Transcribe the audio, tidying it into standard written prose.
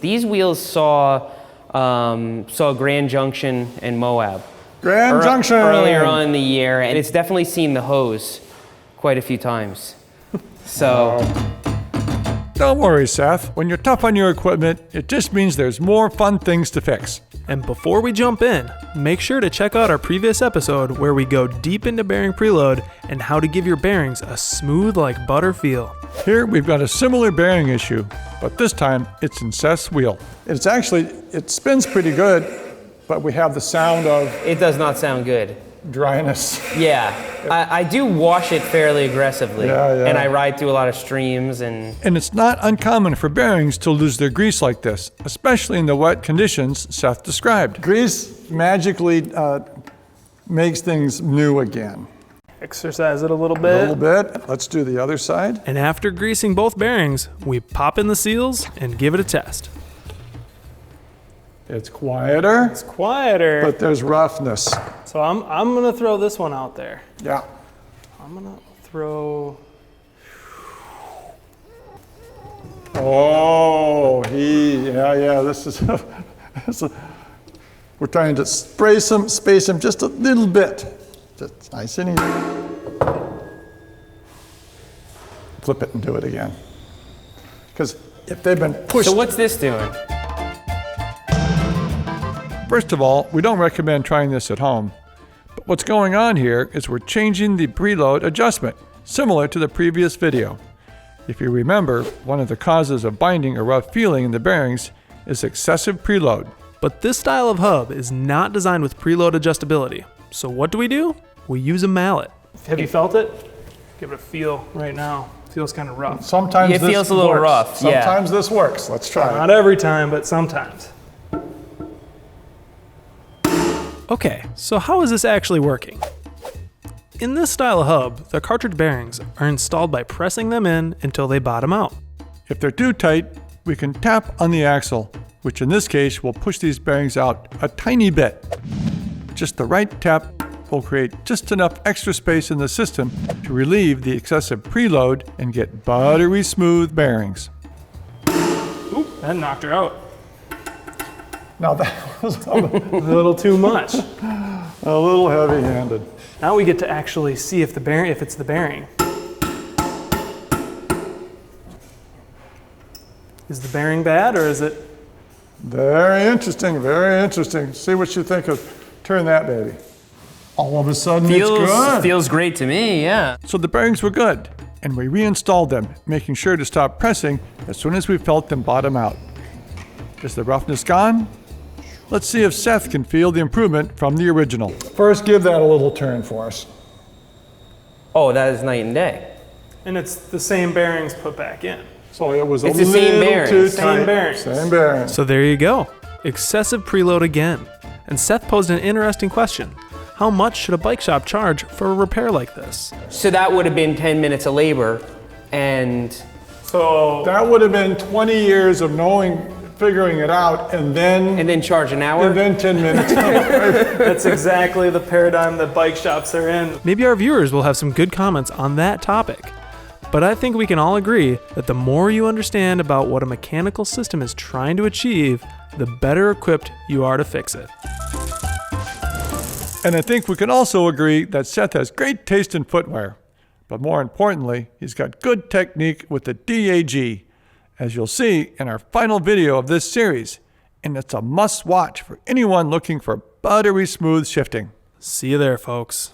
These wheels saw Grand Junction and Moab. Grand Junction! Earlier on in the year, and it's definitely seen the hose quite a few times. So... Don't worry, Seth. When you're tough on your equipment, it just means there's more fun things to fix. And before we jump in, make sure to check out our previous episode where we go deep into bearing preload and how to give your bearings a smooth like butter feel. Here we've got a similar bearing issue, but this time it's in Seth's wheel. It spins pretty good, but we have the sound of... It does not sound good. Dryness. Yeah, I do wash it fairly aggressively, and I ride through a lot of streams. And it's not uncommon for bearings to lose their grease like this, especially in the wet conditions Seth described. Grease magically makes things new again. Exercise it a little bit. A little bit. Let's do the other side. And after greasing both bearings, we pop in the seals and give it a test. It's quieter. It's quieter. But there's roughness. So I'm gonna throw this one out there. Yeah. I'm gonna throw... Oh, this is, we're trying to space them just a little bit. Just nice and easy. Flip it and do it again. Because if they've been pushed... So what's this doing? First of all, we don't recommend trying this at home. But what's going on here is we're changing the preload adjustment, similar to the previous video. If you remember, one of the causes of binding or rough feeling in the bearings is excessive preload. But this style of hub is not designed with preload adjustability. So what do? We use a mallet. Have you felt it? Give it a feel right now. Feels kind of rough. Sometimes it feels a little rough. Sometimes this works. Let's try it. Not every time, but sometimes. Okay, so how is this actually working? In this style of hub, the cartridge bearings are installed by pressing them in until they bottom out. If they're too tight, we can tap on the axle, which in this case will push these bearings out a tiny bit. Just the right tap will create just enough extra space in the system to relieve the excessive preload and get buttery smooth bearings. Oop, that knocked her out. Now that was a little too much. A little heavy-handed. Now we get to actually see if it's the bearing. Is the bearing bad or is it? Very interesting, very interesting. See what you think of, turn that baby. All of a sudden it's good. Feels great to me, yeah. So the bearings were good, and we reinstalled them, making sure to stop pressing as soon as we felt them bottom out. Is the roughness gone? Let's see if Seth can feel the improvement from the original. First, give that a little turn for us. Oh, that is night and day. And it's the same bearings put back in. So it was it's a little too same tight. Same bearings. So there you go. Excessive preload again. And Seth posed an interesting question. How much should a bike shop charge for a repair like this? So that would have been 10 minutes of labor, and... So... That would have been 20 years of figuring it out, and then charge an hour? And then 10 minutes. That's exactly the paradigm that bike shops are in. Maybe our viewers will have some good comments on that topic. But I think we can all agree that the more you understand about what a mechanical system is trying to achieve, the better equipped you are to fix it. And I think we can also agree that Seth has great taste in footwear. But more importantly, he's got good technique with the DAG, as you'll see in our final video of this series. And it's a must-watch for anyone looking for buttery smooth shifting. See you there, folks.